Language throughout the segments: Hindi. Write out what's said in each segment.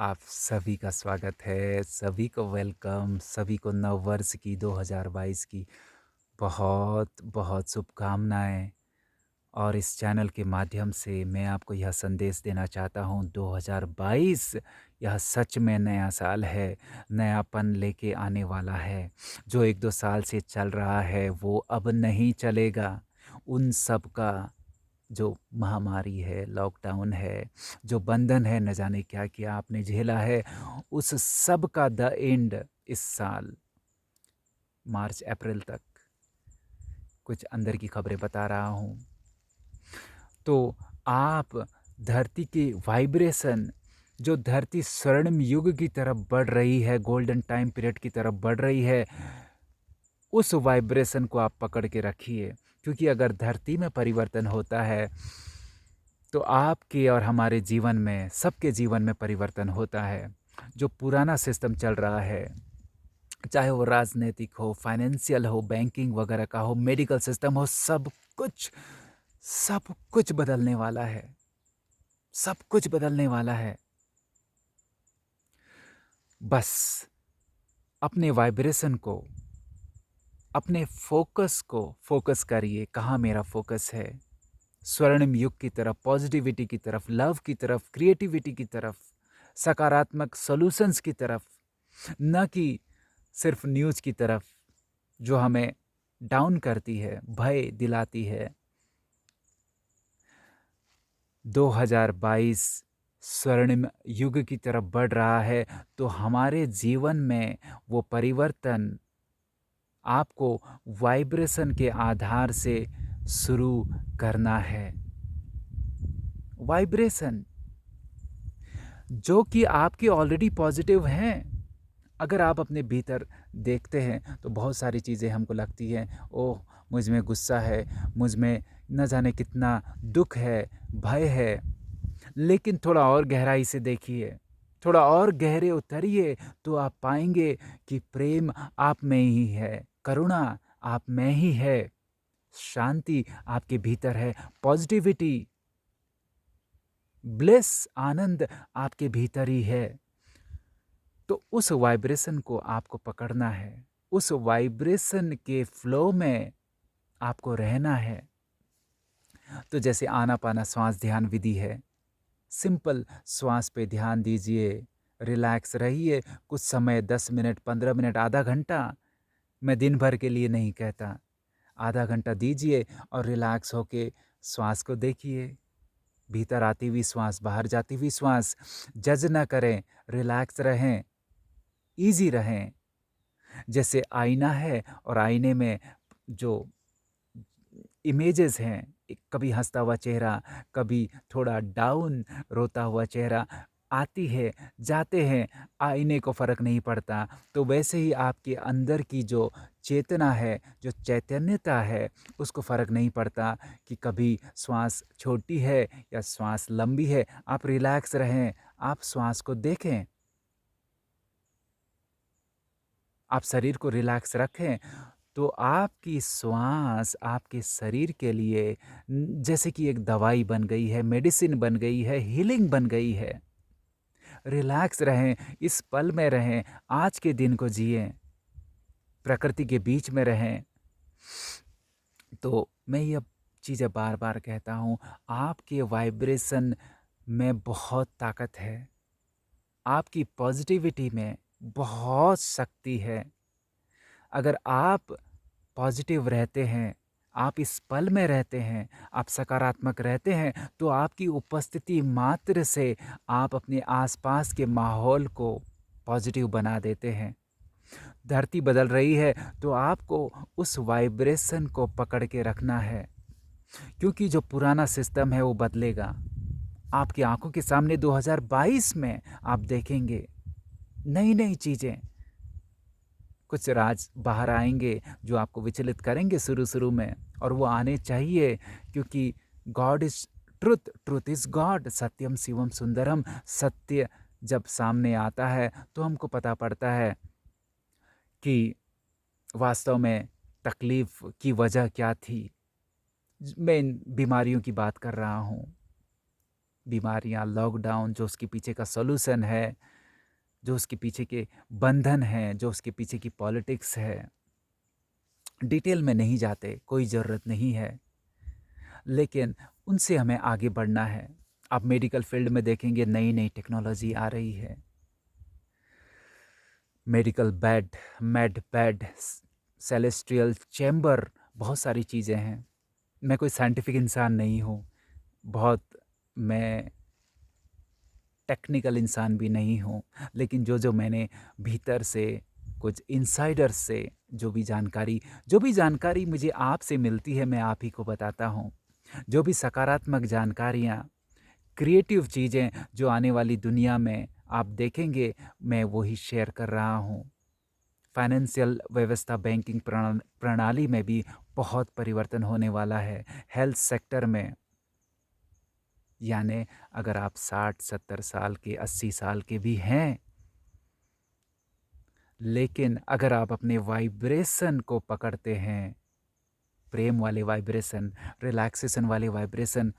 आप सभी का स्वागत है, सभी को वेलकम, सभी को नववर्ष की 2022 की बहुत-बहुत शुभकामनाएँ। और इस चैनल के माध्यम से मैं आपको यह संदेश देना चाहता हूँ 2022 यह सच में नया साल है, नयापन लेके आने वाला है। जो 1-2 साल से चल रहा है वो अब नहीं चलेगा। उन सब का जो महामारी है, लॉकडाउन है, जो बंधन है, न जाने क्या-क्या आपने झेला है, उस सब का द एंड इस साल मार्च अप्रैल तक कुछ अंदर की खबरें बता रहा हूँ। तो आप धरती की वाइब्रेशन जो धरती स्वर्णिम युग की तरफ बढ़ रही है, गोल्डन टाइम पीरियड की तरफ बढ़ रही है, उस वाइब्रेशन को आप पकड़ के रखिए। क्योंकि अगर धरती में परिवर्तन होता है तो आपके और हमारे जीवन में, सबके जीवन में परिवर्तन होता है। जो पुराना सिस्टम चल रहा है, चाहे वो राजनीतिक हो, फाइनेंशियल हो, बैंकिंग वगैरह का हो, मेडिकल सिस्टम हो, सब कुछ बदलने वाला है। सब कुछ बदलने वाला है। बस अपने वाइब्रेशन को, अपने फोकस को फोकस करिए। कहाँ मेरा फोकस है? स्वर्णिम युग की तरफ, पॉजिटिविटी की तरफ, लव की तरफ, क्रिएटिविटी की तरफ, सकारात्मक सॉल्यूशंस की तरफ, न कि सिर्फ न्यूज़ की तरफ जो हमें डाउन करती है, भय दिलाती है। 2022 स्वर्णिम युग की तरफ बढ़ रहा है, तो हमारे जीवन में वो परिवर्तन आपको वाइब्रेशन के आधार से शुरू करना है। वाइब्रेशन जो कि आपके ऑलरेडी पॉजिटिव हैं। अगर आप अपने भीतर देखते हैं तो बहुत सारी चीज़ें हमको लगती हैं, ओह! मुझ में गुस्सा है, मुझ में न जाने कितना दुःख है, भय है। लेकिन थोड़ा और गहराई से देखिए, थोड़ा और गहरे उतरिए तो आप पाएँगे कि प्रेम आप में ही है, करुणा आप में ही है, शांति आपके भीतर है, पॉजिटिविटी, ब्लिस, आनंद आपके भीतर ही है। तो उस वाइब्रेशन को आपको पकड़ना है, उस वाइब्रेशन के फ्लो में आपको रहना है। तो जैसे आनापाना श्वास ध्यान विधि है, सिंपल श्वास पे ध्यान दीजिए, रिलैक्स रहिए कुछ समय, 10 मिनट, 15 मिनट, आधा घंटा। मैं दिन भर के लिए नहीं कहता, आधा घंटा दीजिए और रिलैक्स होके श्वास को देखिए। भीतर आती हुई श्वास, बाहर जाती हुई श्वास। जज ना करें, रिलैक्स रहें, ईज़ी रहें। जैसे आईना है और आईने में जो इमेजेस हैं, कभी हंसता हुआ चेहरा, कभी थोड़ा डाउन रोता हुआ चेहरा आती है, जाते हैं, आईने को फ़र्क नहीं पड़ता। तो वैसे ही आपके अंदर की जो चेतना है, जो चैतन्यता है, उसको फ़र्क नहीं पड़ता कि कभी श्वास छोटी है या श्वास लंबी है। आप रिलैक्स रहें, आप श्वास को देखें, आप शरीर को रिलैक्स रखें, तो आपकी श्वास आपके शरीर के लिए जैसे कि एक दवाई बन गई है, मेडिसिन बन गई है, हीलिंग बन गई है। रिलैक्स रहें, इस पल में रहें, आज के दिन को जिएँ, प्रकृति के बीच में रहें। तो मैं ये चीज़ें बार-बार कहता हूँ, आपके वाइब्रेशन में बहुत ताकत है, आपकी पॉजिटिविटी में बहुत शक्ति है। अगर आप पॉजिटिव रहते हैं, आप इस पल में रहते हैं, आप सकारात्मक रहते हैं, तो आपकी उपस्थिति मात्र से आप अपने आसपास के माहौल को पॉजिटिव बना देते हैं। धरती बदल रही है तो आपको उस वाइब्रेशन को पकड़ के रखना है, क्योंकि जो पुराना सिस्टम है वो बदलेगा। आपकी आंखों के सामने 2022 में आप देखेंगे नई-नई चीज़ें, कुछ राज बाहर आएँगे जो आपको विचलित करेंगे शुरू-शुरू में, और वो आने चाहिए, क्योंकि God is truth, truth is God, सत्यम शिवम सुंदरम। सत्य जब सामने आता है तो हमको पता पड़ता है कि वास्तव में तकलीफ़ की वजह क्या थी। मैं इन बीमारियों की बात कर रहा हूँ। बीमारियाँ, लॉकडाउन जो उसके पीछे का सॉल्यूशन है, जो उसके पीछे के बंधन हैं, जो उसके पीछे की पॉलिटिक्स है, डिटेल में नहीं जाते, कोई ज़रूरत नहीं है। लेकिन उनसे हमें आगे बढ़ना है। आप मेडिकल फील्ड में देखेंगे नई-नई टेक्नोलॉजी आ रही है। Medical bed, made bed, celestial chamber, बहुत सारी चीज़ें हैं। मैं कोई साइंटिफिक इंसान नहीं हूँ, बहुत मैं टेक्निकल इंसान भी नहीं हूँ, लेकिन जो मैंने भीतर से कुछ इनसाइडर्स से जो भी जानकारी मुझे आपसे मिलती है, मैं आप ही को बताता हूँ। जो भी सकारात्मक जानकारियाँ, क्रिएटिव चीज़ें जो आने वाली दुनिया में आप देखेंगे, मैं वही शेयर कर रहा हूँ। फाइनेंशियल व्यवस्था, बैंकिंग प्रणाली में भी बहुत परिवर्तन होने वाला है। हेल्थ सेक्टर में, यानी अगर आप 60-70 साल के, 80 साल के भी हैं, लेकिन अगर आप अपने वाइब्रेशन को पकड़ते हैं, प्रेम वाले वाइब्रेशन, रिलैक्सेशन वाले वाइब्रेशन,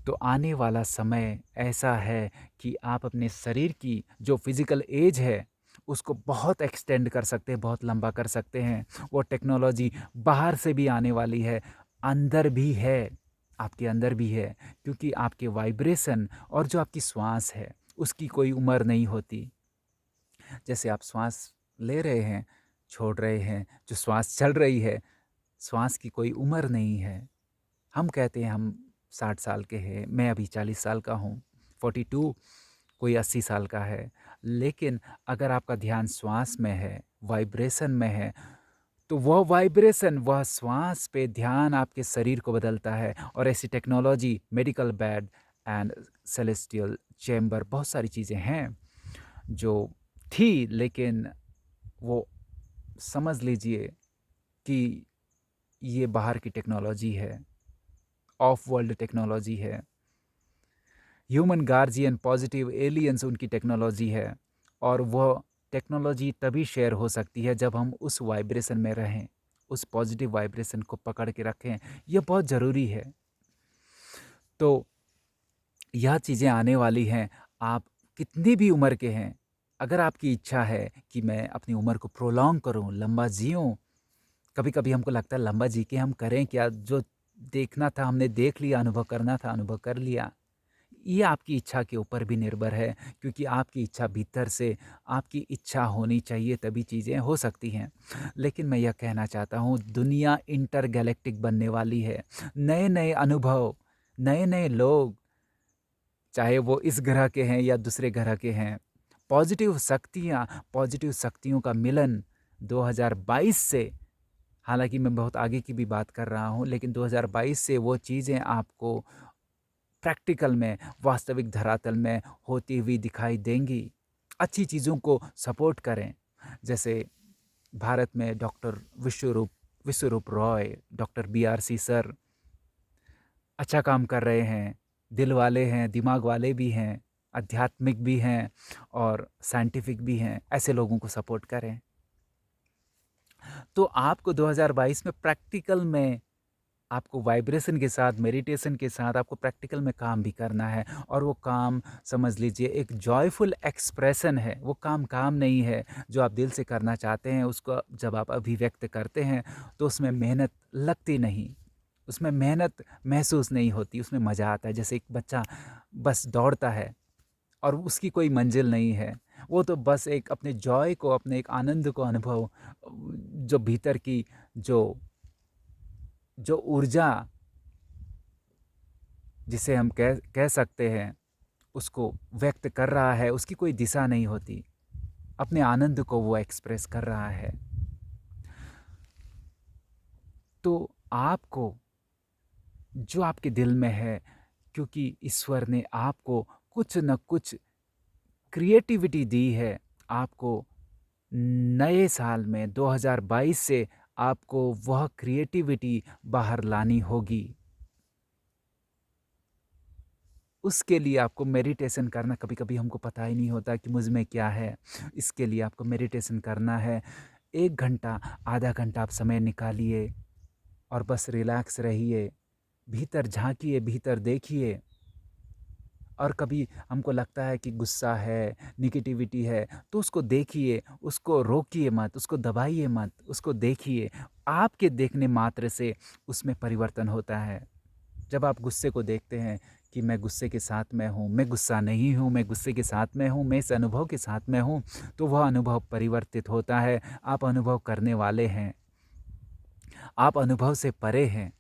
तो आने वाला समय ऐसा है कि आप अपने शरीर की जो फिज़िकल एज है, उसको बहुत एक्सटेंड कर सकते हैं, बहुत लंबा कर सकते हैं। वो टेक्नोलॉजी बाहर से भी आने वाली है, अंदर भी है, आपके अंदर भी है, क्योंकि आपके वाइब्रेशन और जो आपकी श्वास है, उसकी कोई उम्र नहीं होती। जैसे आप श्वास ले रहे हैं, छोड़ रहे हैं, जो श्वास चल रही है, श्वास की कोई उम्र नहीं है। हम कहते हैं हम 60 साल के हैं, मैं अभी 40 साल का हूँ, 42, कोई 80 साल का है। लेकिन अगर आपका ध्यान श्वास में है, वाइब्रेशन में है, तो वह वाइब्रेशन, वह श्वास पे ध्यान आपके शरीर को बदलता है। और ऐसी technology, medical bed and celestial chamber, बहुत सारी चीज़ें हैं जो थी, लेकिन वो समझ लीजिए कि ये बाहर की टेक्नोलॉजी है, ऑफ वर्ल्ड टेक्नोलॉजी है। ह्यूमन गार्जियन पॉजिटिव एलियंस उनकी टेक्नोलॉजी है, और वह टेक्नोलॉजी तभी शेयर हो सकती है जब हम उस वाइब्रेशन में रहें, उस पॉजिटिव वाइब्रेशन को पकड़ के रखें। यह बहुत ज़रूरी है। तो यह चीज़ें आने वाली हैं। आप कितनी भी उम्र के हैं, अगर आपकी इच्छा है कि मैं अपनी उम्र को प्रोलॉन्ग करूं, लंबा जीऊं, कभी कभी हमको लगता है लंबा जी के हम करें क्या, जो देखना था हमने देख लिया, अनुभव करना था अनुभव कर लिया। ये आपकी इच्छा के ऊपर भी निर्भर है, क्योंकि आपकी इच्छा भीतर से, आपकी इच्छा होनी चाहिए, तभी चीज़ें हो सकती हैं। लेकिन मैं यह कहना चाहता हूँ, दुनिया इंटरगैलेक्टिक बनने वाली है। नए नए अनुभव, नए नए लोग, चाहे वो इस ग्रह के हैं या दूसरे ग्रह के हैं, पॉजिटिव शक्तियों का मिलन 2022 से, हालांकि मैं बहुत आगे की भी बात कर रहा हूँ, लेकिन 2022 से वो चीज़ें आपको प्रैक्टिकल में, वास्तविक धरातल में होती हुई दिखाई देंगी। अच्छी चीज़ों को सपोर्ट करें। जैसे भारत में डॉक्टर विश्वरूप रॉय, डॉक्टर BRC सर अच्छा काम कर रहे हैं, दिल वाले हैं, दिमाग वाले भी हैं, आध्यात्मिक भी हैं और साइंटिफिक भी हैं। ऐसे लोगों को सपोर्ट करें। तो आपको 2022 में प्रैक्टिकल में, आपको वाइब्रेशन के साथ, मेडिटेशन के साथ आपको प्रैक्टिकल में काम भी करना है। और वो काम समझ लीजिए एक जॉयफुल एक्सप्रेशन है। वो काम नहीं है। जो आप दिल से करना चाहते हैं, उसको जब आप अभिव्यक्त करते हैं, तो उसमें मेहनत लगती नहीं, उसमें मेहनत महसूस नहीं होती, उसमें मज़ा आता है। जैसे एक बच्चा बस दौड़ता है और उसकी कोई मंजिल नहीं है, वो तो बस एक अपने जॉय को, अपने एक आनंद को अनुभव, जो भीतर की जो जो ऊर्जा, जिसे हम कह सकते हैं, उसको व्यक्त कर रहा है, उसकी कोई दिशा नहीं होती, अपने आनंद को वो एक्सप्रेस कर रहा है। तो आपको जो आपके दिल में है, क्योंकि ईश्वर ने आपको कुछ न कुछ क्रिएटिविटी दी है, आपको नए साल में 2022 से आपको वह क्रिएटिविटी बाहर लानी होगी। उसके लिए आपको मेडिटेशन करना, कभी-कभी हमको पता ही नहीं होता कि मुझ में क्या है। इसके लिए आपको मेडिटेशन करना है। 1 घंटा, आधा घंटा आप समय निकालिए और बस रिलैक्स रहिए। भीतर झाँकिए, भीतर देखिए और कभी हमको लगता है कि गुस्सा है, नेगेटिविटी है, तो उसको देखिए, उसको रोकिए मत, उसको दबाइए मत, उसको देखिए। आपके देखने मात्र से उसमें परिवर्तन होता है। जब आप गुस्से को देखते हैं कि मैं गुस्से के साथ में हूँ, मैं गुस्सा नहीं हूँ, मैं गुस्से के साथ में हूँ, मैं इस अनुभव के साथ में हूँ, तो वह अनुभव परिवर्तित होता है। आप अनुभव करने वाले हैं, आप अनुभव से परे हैं,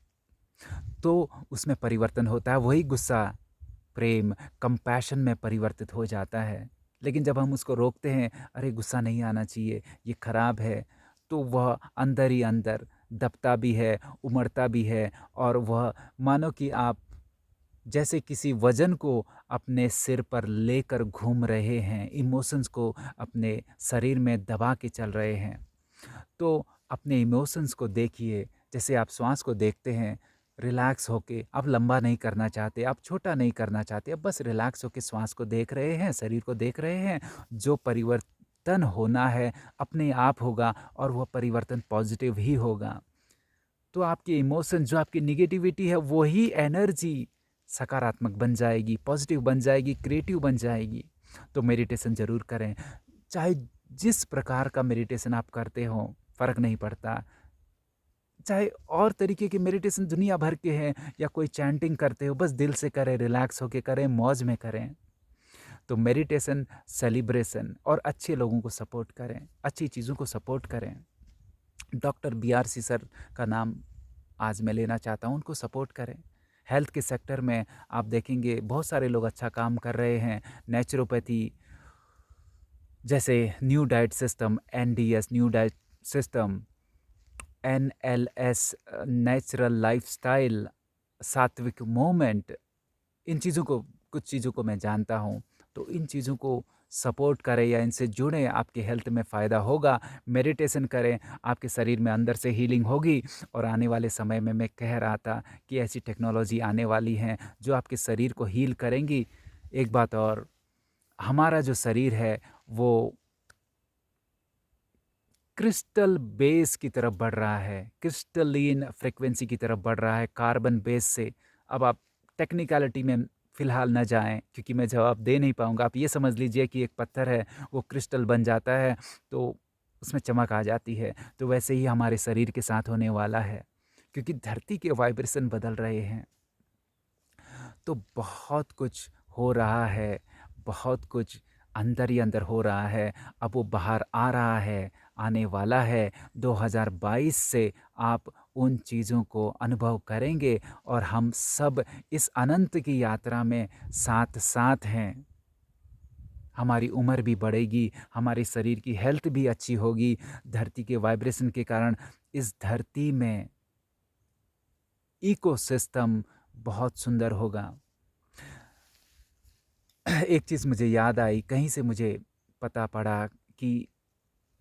तो उसमें परिवर्तन होता है। वही गुस्सा प्रेम, कंपैशन में परिवर्तित हो जाता है। लेकिन जब हम उसको रोकते हैं, अरे गुस्सा नहीं आना चाहिए, ये खराब है, तो वह अंदर ही अंदर दबता भी है, उमड़ता भी है, और वह मानो कि आप जैसे किसी वजन को अपने सिर पर लेकर घूम रहे हैं, इमोशंस को अपने शरीर में दबा के चल रहे हैं। तो अपने इमोशंस को देखिए, जैसे आप श्वास को देखते हैं, रिलैक्स होके, आप लंबा नहीं करना चाहते, आप छोटा नहीं करना चाहते, आप बस रिलैक्स होके श्वास को देख रहे हैं, शरीर को देख रहे हैं। जो परिवर्तन होना है अपने आप होगा, और वह परिवर्तन पॉजिटिव ही होगा। तो आपके इमोशन, जो आपकी निगेटिविटी है, वही एनर्जी सकारात्मक बन जाएगी, पॉजिटिव बन जाएगी, क्रिएटिव बन जाएगी। तो मेडिटेशन ज़रूर करें, चाहे जिस प्रकार का मेडिटेशन आप करते हो, फ़र्क नहीं पड़ता। चाहे और तरीके के मेडिटेशन दुनिया भर के हैं, या कोई चैंटिंग करते हो, बस दिल से करें, रिलैक्स होके करें, मौज में करें। तो मेडिटेशन, सेलिब्रेशन, और अच्छे लोगों को सपोर्ट करें, अच्छी चीज़ों को सपोर्ट करें। डॉक्टर BRC सर का नाम आज मैं लेना चाहता हूँ, उनको सपोर्ट करें। हेल्थ के सेक्टर में आप देखेंगे बहुत सारे लोग अच्छा काम कर रहे हैं। नेचुरोपैथी जैसे new diet system, NDS new diet system, NLS natural lifestyle, सात्विक मूवमेंट, इन चीज़ों को, कुछ चीज़ों को मैं जानता हूँ। तो इन चीज़ों को सपोर्ट करें या इनसे जुड़ें, आपके हेल्थ में फ़ायदा होगा। मेडिटेशन करें, आपके शरीर में अंदर से हीलिंग होगी। और आने वाले समय में मैं कह रहा था कि ऐसी टेक्नोलॉजी आने वाली हैं जो आपके शरीर को हील करेंगी। एक बात और, हमारा जो शरीर है वो क्रिस्टल बेस की तरफ बढ़ रहा है, क्रिस्टलीन फ्रीक्वेंसी की तरफ बढ़ रहा है, कार्बन बेस से। अब आप टेक्निकलिटी में फ़िलहाल न जाएं, क्योंकि मैं जवाब दे नहीं पाऊंगा। आप ये समझ लीजिए कि एक पत्थर है, वो क्रिस्टल बन जाता है तो उसमें चमक आ जाती है। तो वैसे ही हमारे शरीर के साथ होने वाला है, क्योंकि धरती के वाइब्रेशन बदल रहे हैं। तो बहुत कुछ हो रहा है, बहुत कुछ अंदर ही अंदर हो रहा है। अब वो बाहर आ रहा है, आने वाला है। 2022 से आप उन चीज़ों को अनुभव करेंगे, और हम सब इस अनंत की यात्रा में साथ साथ हैं। हमारी उम्र भी बढ़ेगी, हमारे शरीर की हेल्थ भी अच्छी होगी। धरती के वाइब्रेशन के कारण इस धरती में इकोसिस्टम बहुत सुंदर होगा। एक चीज़ मुझे याद आई, कहीं से मुझे पता पड़ा कि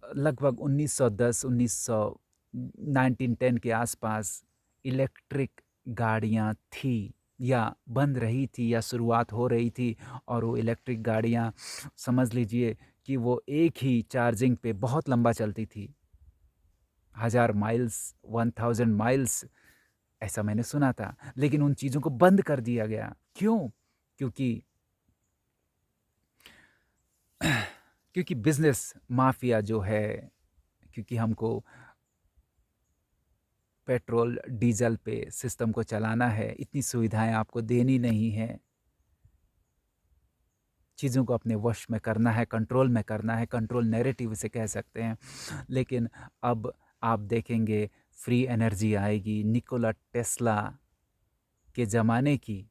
लगभग 1910, 1910 के आसपास इलेक्ट्रिक गाड़ियाँ थी, या बन रही थी, या शुरुआत हो रही थी। और वो इलेक्ट्रिक गाड़ियाँ, समझ लीजिए कि वो एक ही चार्जिंग पे बहुत लंबा चलती थी, 1000 माइल्स, 1000 माइल्स, ऐसा मैंने सुना था। लेकिन उन चीज़ों को बंद कर दिया गया। क्यों? क्योंकि क्योंकि बिजनेस माफिया जो है, क्योंकि हमको पेट्रोल डीजल पे सिस्टम को चलाना है, इतनी सुविधाएं आपको देनी नहीं है। चीज़ों को अपने वश में करना है, कंट्रोल में करना है, कंट्रोल नैरेटिव इसे कह सकते हैं। लेकिन अब आप देखेंगे फ्री एनर्जी आएगी, निकोला टेस्ला के ज़माने की।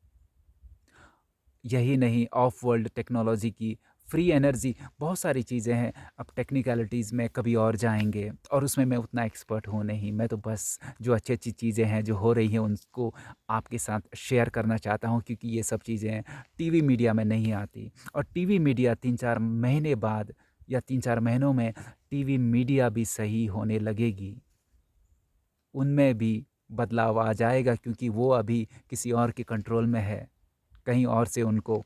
यही नहीं, ऑफ वर्ल्ड टेक्नोलॉजी की फ्री एनर्जी, बहुत सारी चीज़ें हैं। अब टेक्निकलिटीज़ में कभी और जाएंगे, और उसमें मैं उतना एक्सपर्ट हूँ नहीं। मैं तो बस जो अच्छी अच्छी चीज़ें हैं जो हो रही हैं उनको आपके साथ शेयर करना चाहता हूँ, क्योंकि ये सब चीज़ें टीवी मीडिया में नहीं आती। और टीवी मीडिया 3-4 महीने बाद, या 3-4 महीनों में टीवी मीडिया भी सही होने लगेगी, उनमें भी बदलाव आ जाएगा, क्योंकि वो अभी किसी और के कंट्रोल में है, कहीं और से उनको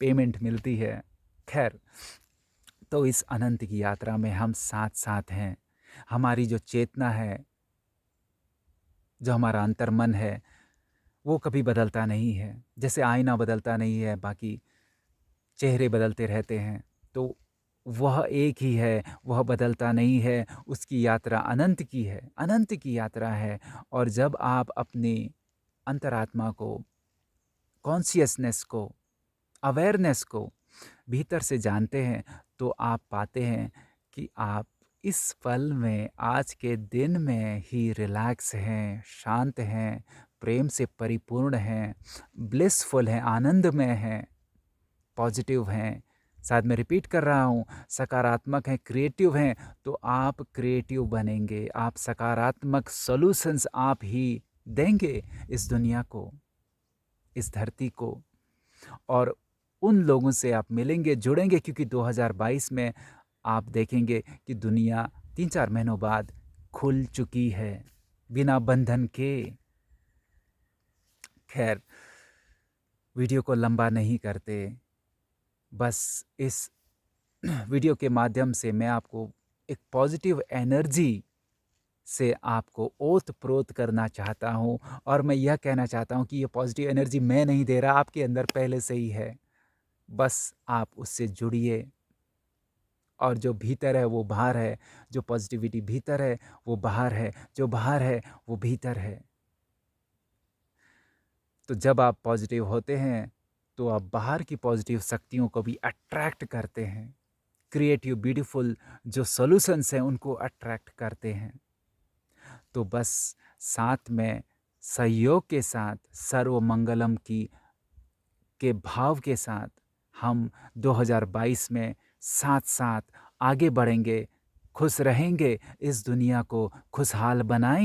पेमेंट मिलती है। खैर, तो इस अनंत की यात्रा में हम साथ साथ हैं। हमारी जो चेतना है, जो हमारा अंतर्मन है, वो कभी बदलता नहीं है। जैसे आईना बदलता नहीं है, बाकी चेहरे बदलते रहते हैं, तो वह एक ही है, वह बदलता नहीं है, उसकी यात्रा अनंत की है, अनंत की यात्रा है। और जब आप अपनी अंतरात्मा को, कॉन्शियसनेस को, अवेयरनेस को भीतर से जानते हैं, तो आप पाते हैं कि आप इस पल में, आज के दिन में ही रिलैक्स हैं, शांत हैं, प्रेम से परिपूर्ण हैं, ब्लिसफुल हैं, आनंदमय हैं, पॉजिटिव हैं। शायद मैं रिपीट कर रहा हूँ, सकारात्मक हैं, क्रिएटिव हैं, तो आप क्रिएटिव बनेंगे, आप सकारात्मक सॉल्यूशंस आप ही देंगे इस दुनिया को, इस धरती को। और उन लोगों से आप मिलेंगे, जुड़ेंगे, क्योंकि 2022 में आप देखेंगे कि दुनिया 3-4 महीनों बाद खुल चुकी है, बिना बंधन के। खैर, वीडियो को लंबा नहीं करते, बस इस वीडियो के माध्यम से मैं आपको एक पॉजिटिव एनर्जी से आपको ओत-प्रोत करना चाहता हूँ। और मैं यह कहना चाहता हूँ कि ये पॉजिटिव एनर्जी मैं नहीं दे रहा, आपके अंदर पहले से ही है। बस आप उससे जुड़िए, और जो भीतर है वो बाहर है, जो पॉजिटिविटी भीतर है वो बाहर है, जो बाहर है वो भीतर है। तो जब आप पॉजिटिव होते हैं, तो आप बाहर की पॉजिटिव शक्तियों को भी अट्रैक्ट करते हैं। क्रिएटिव, ब्यूटीफुल जो सॉल्यूशंस हैं उनको अट्रैक्ट करते हैं। तो बस साथ में सहयोग के साथ, सर्व मंगलम की के भाव के साथ हम 2022 में साथ-साथ आगे बढ़ेंगे, खुश रहेंगे, इस दुनिया को खुशहाल बनाएँगे।